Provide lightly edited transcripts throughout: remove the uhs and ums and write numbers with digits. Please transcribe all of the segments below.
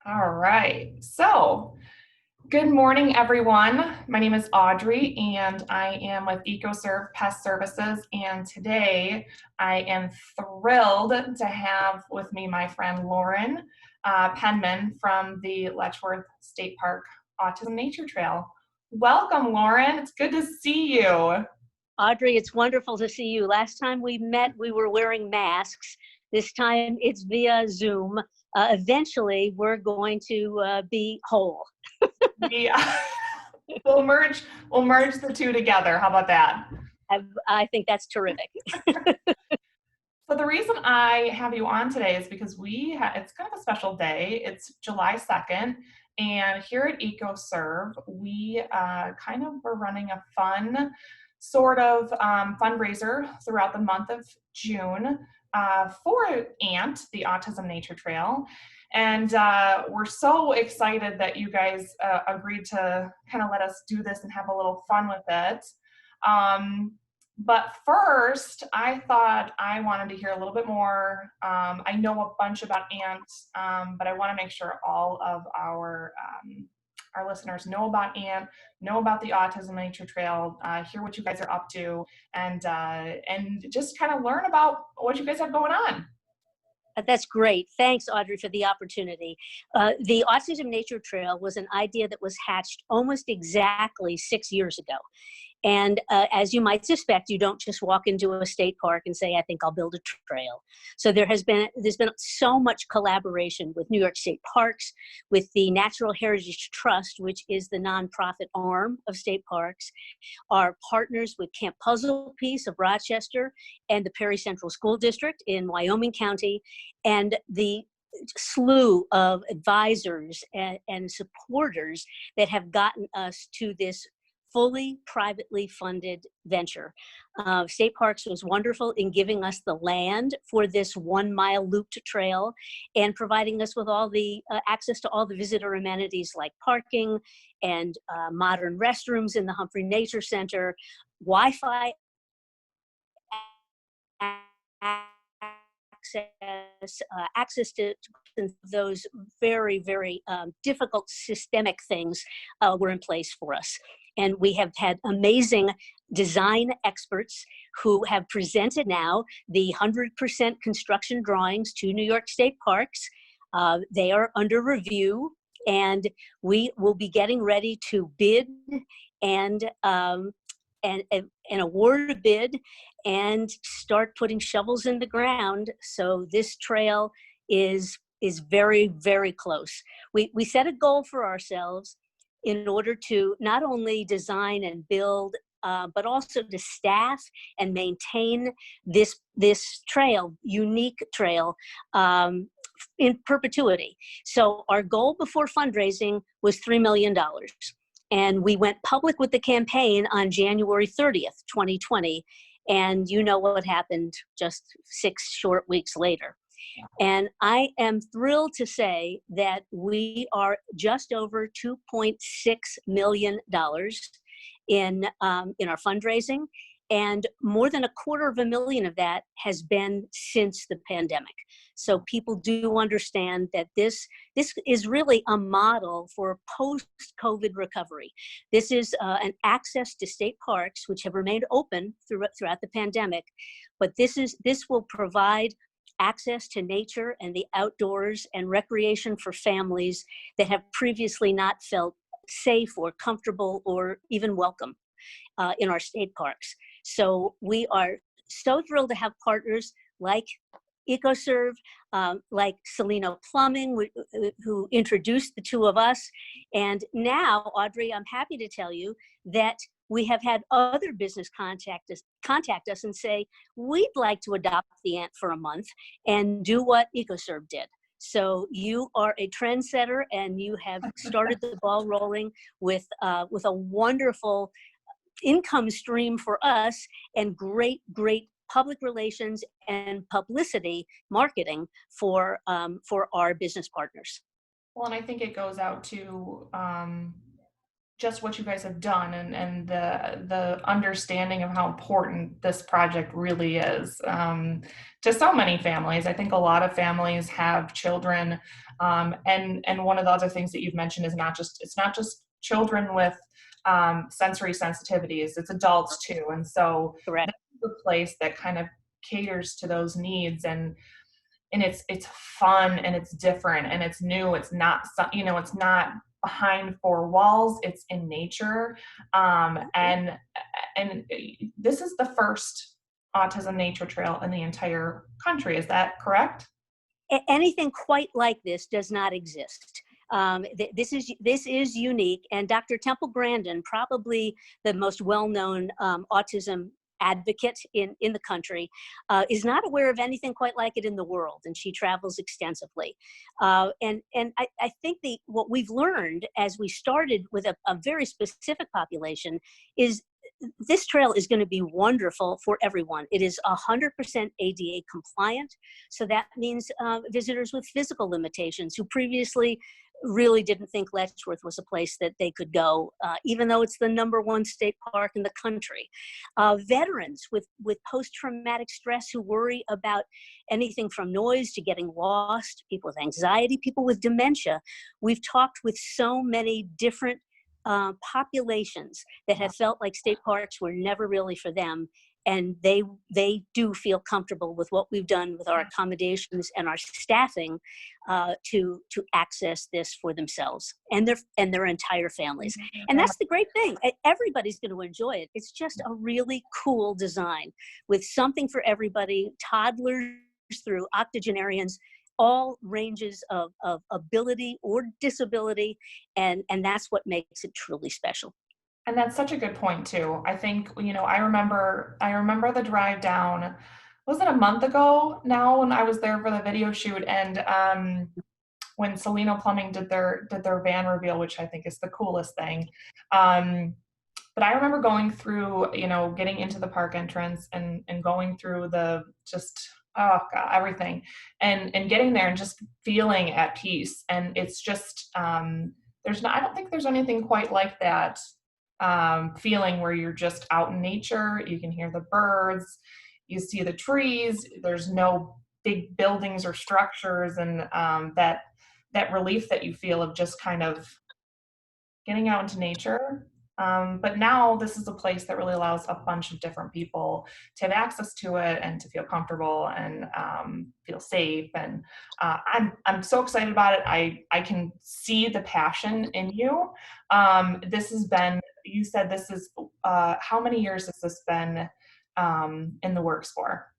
All right. So, good morning, everyone. My name is Audrey, and I am with EcoServe Pest Services. And today, I am thrilled to have with me my friend Lauren Penman from the Letchworth State Park Autism Nature Trail. Welcome, Lauren. It's good to see you. Audrey, it's wonderful to see you. Last time we met, we were wearing masks. This time it's via Zoom. Eventually, we're going to be whole. Yeah. We'll merge the two together. How about that? I think that's terrific. So the reason I have you on today is because it's kind of a special day. It's July 2nd, and here at EcoServe, we kind of were running a fun sort of fundraiser throughout the month of June for ANT, the Autism Nature Trail. And we're so excited that you guys agreed to kind of let us do this and have a little fun with it. But first, I thought I wanted to hear a little bit more. I know a bunch about ants, but I want to make sure all of our listeners know about ANT, know about the Autism Nature Trail, hear what you guys are up to, and just kind of learn about what you guys have going on. That's great. Thanks, Audrey, for the opportunity. The Autism Nature Trail was an idea that was hatched almost exactly 6 years ago. And as you might suspect, you don't just walk into a state park and say, I think I'll build a trail. So there's been so much collaboration with New York State Parks, with the Natural Heritage Trust, which is the nonprofit arm of state parks, our partners with Camp Puzzle Piece of Rochester and the Perry Central School District in Wyoming County, and the slew of advisors and supporters that have gotten us to this fully privately funded venture. State Parks was wonderful in giving us the land for this 1 mile looped trail and providing us with all the access to all the visitor amenities like parking and modern restrooms in the Humphrey Nature Center, Wi-Fi access to those very, very difficult systemic things were in place for us. And we have had amazing design experts who have presented now the 100% construction drawings to New York State Parks. They are under review, and we will be getting ready to bid and award a bid and start putting shovels in the ground. So this trail is very, very close. We set a goal for ourselves in order to not only design and build, but also to staff and maintain this trail, unique trail, in perpetuity. So our goal before fundraising was $3 million. And we went public with the campaign on January 30th, 2020. And you know what happened just 6 short weeks later. And I am thrilled to say that we are just over $2.6 million in our fundraising, and more than $250,000 of that has been since the pandemic. So people do understand that this is really a model for post-COVID recovery. This is an access to state parks, which have remained open throughout the pandemic, but this will provide access to nature and the outdoors and recreation for families that have previously not felt safe or comfortable or even welcome in our state parks. So we are so thrilled to have partners like EcoServe, like Celino Plumbing, who introduced the two of us. And now, Audrey, I'm happy to tell you that we have had other business contact us and say, we'd like to adopt the ant for a month and do what EcoServe did. So you are a trendsetter, and you have started the ball rolling with a wonderful income stream for us and great public relations and publicity marketing for our business partners. Well, and I think it goes out to just what you guys have done, and the understanding of how important this project really is, to so many families. I think a lot of families have children, and one of the other things that you've mentioned is it's not just children with sensory sensitivities, it's adults too. And so Correct. this is a place that kind of caters to those needs, and it's fun and it's different and it's new. It's not it's not behind four walls. It's in nature, and this is the first autism nature trail in the entire country. Is that correct? Anything quite like this does not exist. This is unique, and Dr. Temple Grandin, probably the most well-known autism advocate in the country, is not aware of anything quite like it in the world, and she travels extensively. And I think what we've learned as we started with a very specific population is this trail is going to be wonderful for everyone. It is 100% ADA compliant. So that means visitors with physical limitations who previously really didn't think Letchworth was a place that they could go, even though it's the #1 state park in the country. Veterans with post-traumatic stress who worry about anything from noise to getting lost, people with anxiety, people with dementia. We've talked with so many different populations that have felt like state parks were never really for them, and they do feel comfortable with what we've done with our accommodations and our staffing to access this for themselves and their entire families. And that's the great thing. Everybody's going to enjoy it. It's just a really cool design with something for everybody, toddlers through octogenarians, all ranges of ability or disability, and that's what makes it truly special. And that's such a good point too. I think, I remember the drive down, was it a month ago now, when I was there for the video shoot, and when Salino Plumbing did their van reveal, which I think is the coolest thing. Um, but I remember going through, getting into the park entrance, and going through the just, oh God, everything, and getting there and just feeling at peace. And it's just, I don't think there's anything quite like that, feeling where you're just out in nature. You can hear the birds, you see the trees. There's no big buildings or structures, and that relief that you feel of just kind of getting out into nature. But now this is a place that really allows a bunch of different people to have access to it and to feel comfortable and feel safe. And I'm so excited about it. I can see the passion in you. This has been, you said this is, how many years has this been in the works for?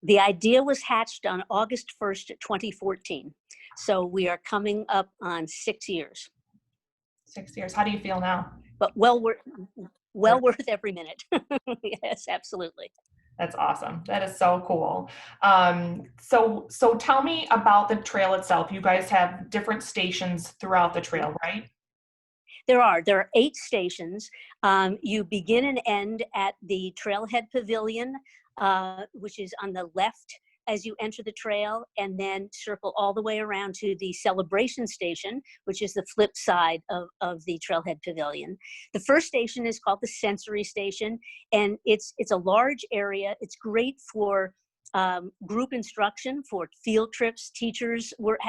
The idea was hatched on August 1st, 2014. So we are coming up on 6 years. 6 years. How do you feel now? But well worth every minute. Yes, absolutely. That's awesome. That is so cool. So tell me about the trail itself. You guys have different stations throughout the trail, right? There are 8 stations. You begin and end at the Trailhead Pavilion, which is on the left as you enter the trail, and then circle all the way around to the Celebration Station, which is the flip side of the Trailhead Pavilion. The first station is called the Sensory Station, and it's a large area. It's great for group instruction, for field trips.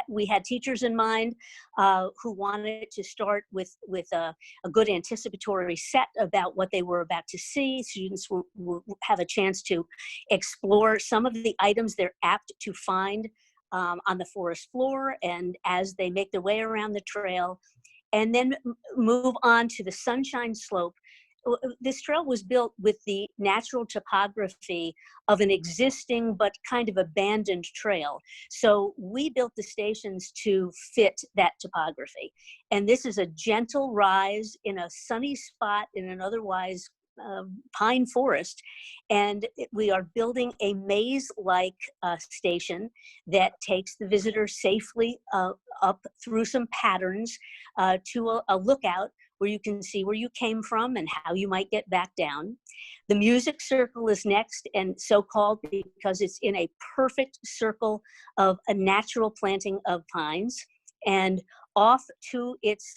We had teachers in mind who wanted to start with a good anticipatory set about what they were about to see. Students will have a chance to explore some of the items they're apt to find on the forest floor, and as they make their way around the trail, and then move on to the Sunshine Slope. This trail was built with the natural topography of an existing but kind of abandoned trail. So we built the stations to fit that topography. And this is a gentle rise in a sunny spot in an otherwise pine forest. And we are building a maze-like station that takes the visitor safely up through some patterns to a lookout where you can see where you came from and how you might get back down. The music circle is next, and so called because it's in a perfect circle of a natural planting of pines. And off to its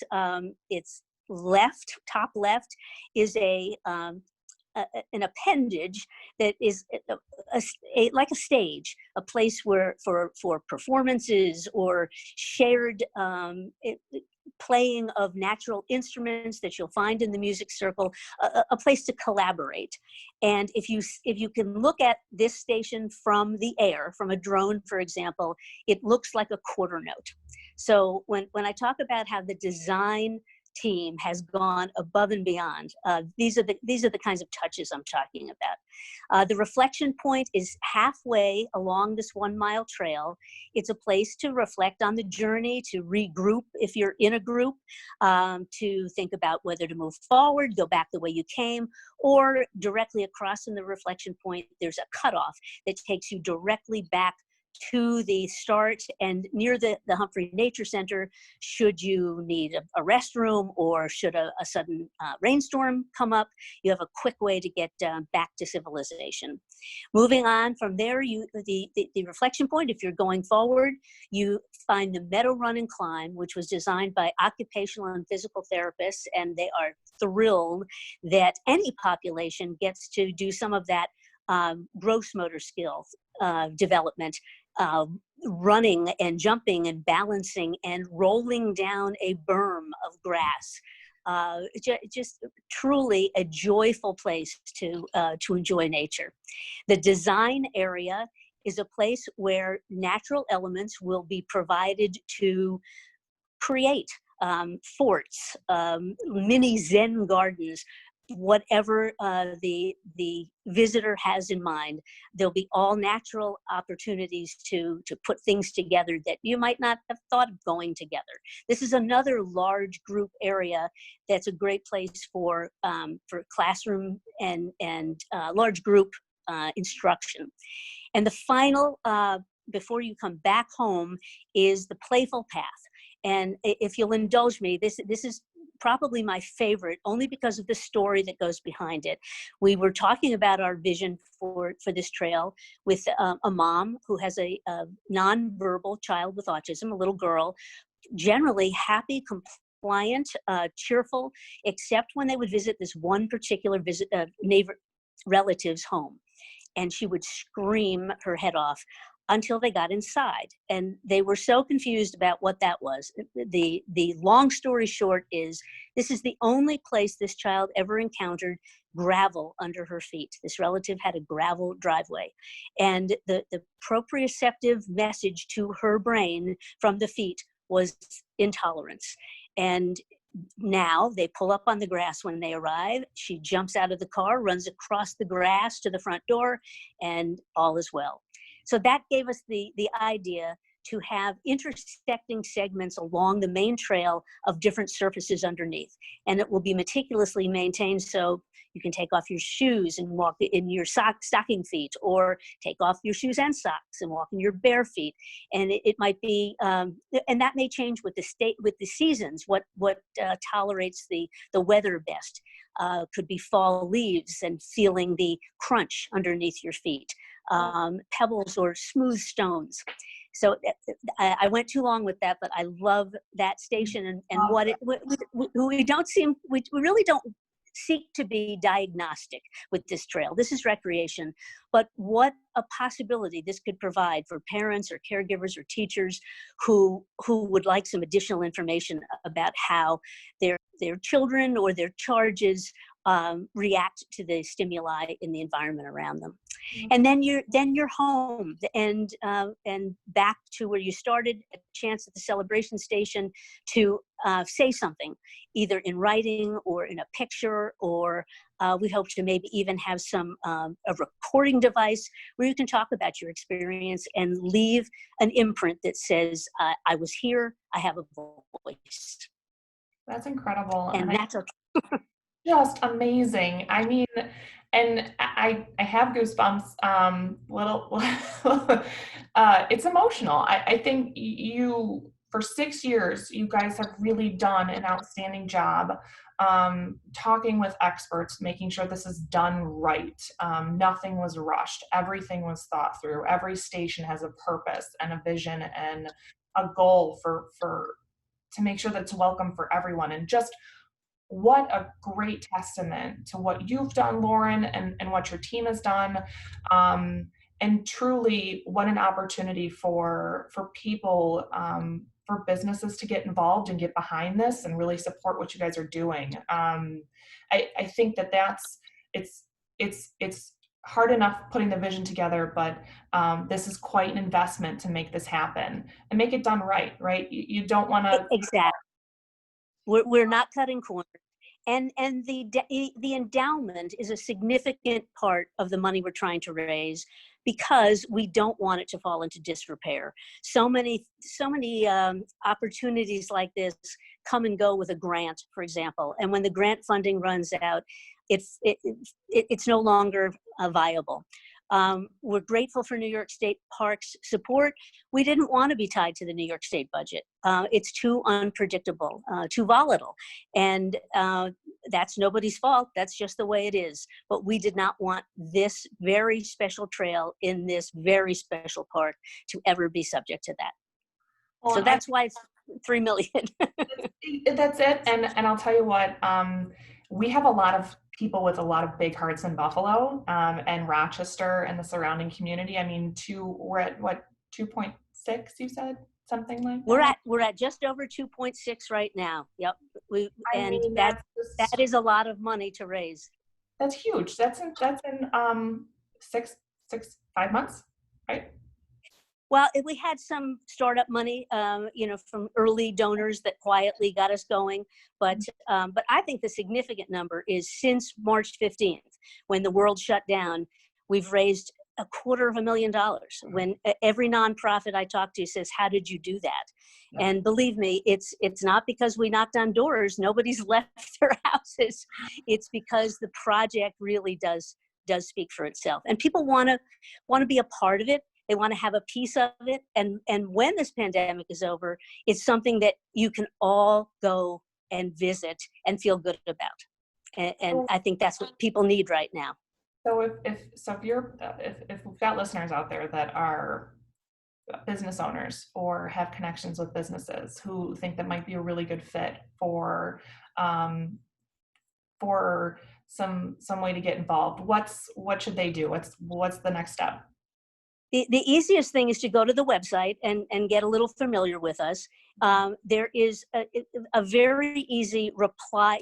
top left, is an appendage that is like a stage, a place where for performances or shared playing of natural instruments that you'll find in the music circle, a place to collaborate. And if you can look at this station from the air, from a drone, for example, it looks like a quarter note. So when I talk about how the design team has gone above and beyond, these are the kinds of touches I'm talking about. The reflection point is halfway along this 1 mile trail. It's a place to reflect on the journey, to regroup if you're in a group, to think about whether to move forward, go back the way you came, or directly across from the reflection point, there's a cutoff that takes you directly back to the start and near the Humphrey Nature Center, should you need a restroom or should a sudden rainstorm come up, you have a quick way to get back to civilization. Moving on from there, the reflection point, if you're going forward, you find the Meadow Run and Climb, which was designed by occupational and physical therapists, and they are thrilled that any population gets to do some of that gross motor skills development, running and jumping and balancing and rolling down a berm of grass. Just truly a joyful place to enjoy nature. The design area is a place where natural elements will be provided to create forts, mini Zen gardens, whatever the visitor has in mind. There'll be all natural opportunities to put things together that you might not have thought of going together. This is another large group area that's a great place for classroom and large group instruction. And the final, before you come back home, is the Playful Path. And if you'll indulge me, this is probably my favorite, only because of the story that goes behind it. We were talking about our vision for this trail with a mom who has a nonverbal child with autism, a little girl, generally happy, compliant, cheerful, except when they would visit this one particular neighbor relative's home. And she would scream her head off until they got inside. And they were so confused about what that was. The long story short is, this is the only place this child ever encountered gravel under her feet. This relative had a gravel driveway. And the proprioceptive message to her brain from the feet was intolerance. And now they pull up on the grass when they arrive. She jumps out of the car, runs across the grass to the front door, and all is well. So that gave us the idea to have intersecting segments along the main trail of different surfaces underneath. And it will be meticulously maintained, so you can take off your shoes and walk in your stocking feet, or take off your shoes and socks and walk in your bare feet. And it might be, and that may change with the seasons, what tolerates the weather best. Could be fall leaves and feeling the crunch underneath your feet. Pebbles or smooth stones. So I went too long with that, but I love that station and what we really don't seek to be diagnostic with this trail. This is recreation, but what a possibility this could provide for parents or caregivers or teachers who would like some additional information about how their children or their charges react to the stimuli in the environment around them. And then you're home and back to where you started, a chance at the celebration station to say something, either in writing or in a picture, or we hope to maybe even have a recording device where you can talk about your experience and leave an imprint that says, I was here, I have a voice. That's incredible. And that's okay. Just amazing. I mean, and I have goosebumps. It's emotional. I think you, for 6 years, you guys have really done an outstanding job talking with experts, making sure this is done right. Nothing was rushed. Everything was thought through. Every station has a purpose and a vision and a goal to make sure that it's welcome for everyone. And just what a great testament to what you've done, Lauren, and what your team has done. And truly, what an opportunity for people, for businesses to get involved and get behind this and really support what you guys are doing. I think that's it's hard enough putting the vision together, but this is quite an investment to make this happen and make it done right. Right? You don't want to. Exactly. We're not cutting corners. And the endowment is a significant part of the money we're trying to raise, because we don't want it to fall into disrepair. So many opportunities like this come and go with a grant, for example, and when the grant funding runs out, it's no longer viable. We're grateful for New York State Parks support. We didn't want to be tied to the New York State budget. It's too unpredictable, too volatile. And that's nobody's fault. That's just the way it is. But we did not want this very special trail in this very special park to ever be subject to that. Well, So and I that's why it's 3 million. That's it. And I'll tell you what, we have a lot of people with a lot of big hearts in Buffalo, and Rochester and the surrounding community. I mean, we're at what, 2.6, you said? Something like that? We're at just over 2.6 right now. Yep. I And mean, that just, is a lot of money to raise. that's huge. That's in 5 months, right? Well, we had some startup money, from early donors that quietly got us going. But I think the significant number is since March 15th, when the world shut down, we've raised $250,000. When every nonprofit I talk to says, "How did you do that?" Yeah. And believe me, it's not because we knocked on doors. Nobody's left their houses. It's because the project really does speak for itself, and people want to be a part of it. They want to have a piece of it. And when this pandemic is over, it's something that you can all go and visit and feel good about. And I think that's what people need right now. So if we've got listeners out there that are business owners or have connections with businesses who think that might be a really good fit um, for some way to get involved, what should they do? What's the next step? The easiest thing is to go to the website and get a little familiar with us. There is a very easy reply,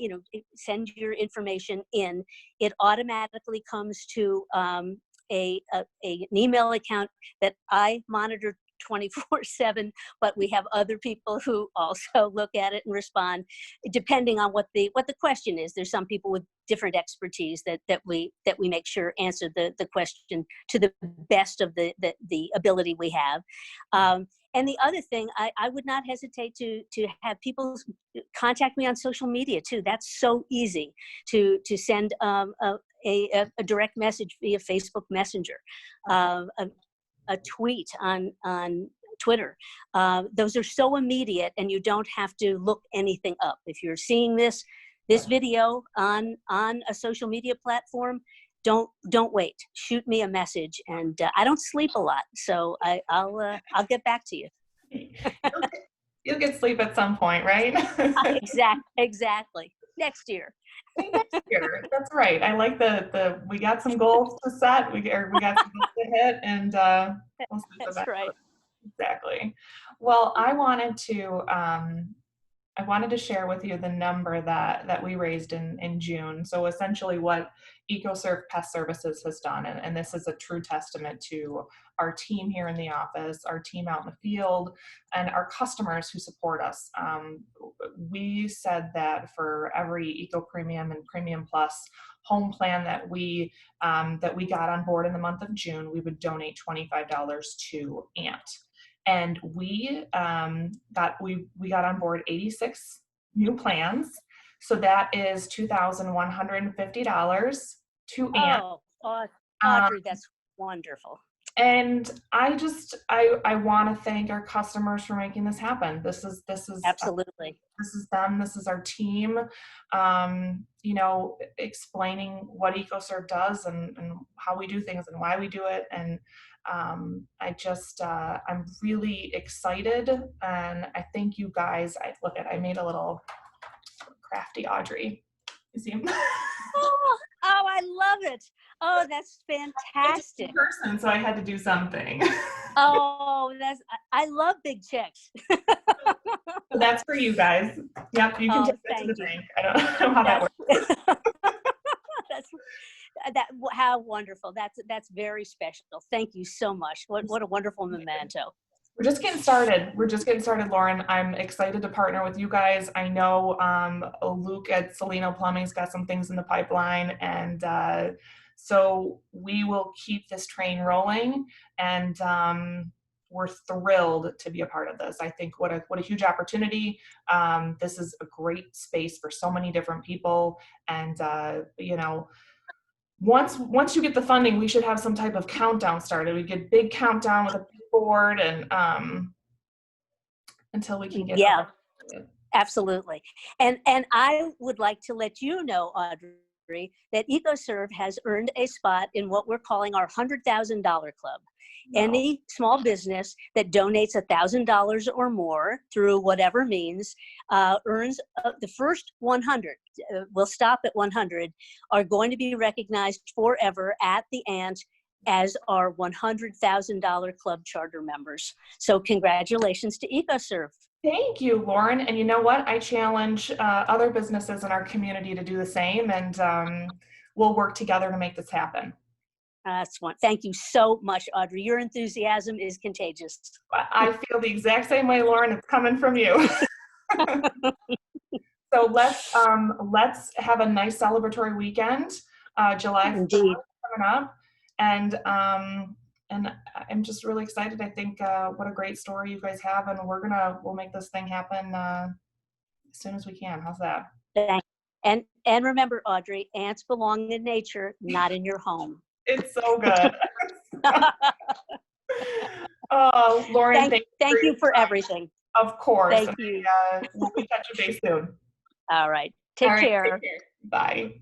send your information in. It automatically comes to an email account that I monitor 24/7, but we have other people who also look at it and respond depending on what the question is. There's some people with different expertise that we make sure answer the question to the best of the ability we have. And the other thing, I would not hesitate to have people contact me on social media too. That's so easy to send a direct message via Facebook Messenger, a tweet on Twitter. Those are so immediate, and you don't have to look anything up. If you're seeing this video on a social media platform, don't wait. Shoot me a message, and I don't sleep a lot, so I'll get back to you. You'll get sleep at some point, right? Exactly. Next year. Next year. That's right. I like the we got some goals to set. We got some goals to hit, and we'll see That's eventually. right. Exactly. Well, I wanted to share with you the number that we raised in June. So essentially what EcoServe Pest Services has done, and this is a true testament to our team here in the office, our team out in the field, and our customers who support us. We said that for every Eco Premium and Premium Plus home plan that we got on board in the month of June, we would donate $25 to ANT. And we got on board 86 new plans. So that is $2,150 to ANT. Audrey, that's wonderful. And I want to thank our customers for making this happen. This is Absolutely. This is them. This is our team. Explaining what EcoServe does and how we do things and why we do it. And I'm really excited, and I thank you guys. I made a little crafty Audrey. You see him? Oh, I love it. Oh, that's It's in fantastic. person, so I had to do something. Oh, I love big checks. So that's for you guys. Yep, you can Oh, take that to the thank you. bank. I don't know how that That's works. that's that. How wonderful. That's very special. Thank you so much. What a wonderful memento. We're just getting started. We're just getting started, Lauren. I'm excited to partner with you guys. I know Luke at Salino Plumbing's got some things in the pipeline, and so we will keep this train rolling. And we're thrilled to be a part of this. I think what a huge opportunity. This is a great space for so many different people, and you know, once you get the funding, we should have some type of countdown started. We get big countdown with a big board, and until we can get Yeah, absolutely. And I would like to let you know, Audrey, that EcoServe has earned a spot in what we're calling our $100,000 club. Any small business that donates $1,000 or more through whatever means earns the first 100. We'll stop at 100. Are going to be recognized forever at the Ant as our $100,000 club charter members. So congratulations to EcoServe. Thank you, Lauren. And you know what? I challenge other businesses in our community to do the same, and we'll work together to make this happen. That's one. Thank you so much, Audrey. Your enthusiasm is contagious. I feel the exact same way, Lauren. It's coming from you. So let's have a nice celebratory weekend. July 4th Indeed. coming up, and I'm just really excited. I think what a great story you guys have, and we'll make this thing happen as soon as we can. How's that? Thank you. And remember, Audrey, ants belong in nature, not in your home. It's so good. Oh, Lauren, thank you for everything. Of course. Thank you. We'll be touching base soon. All right. All Take right, care. take care. Bye.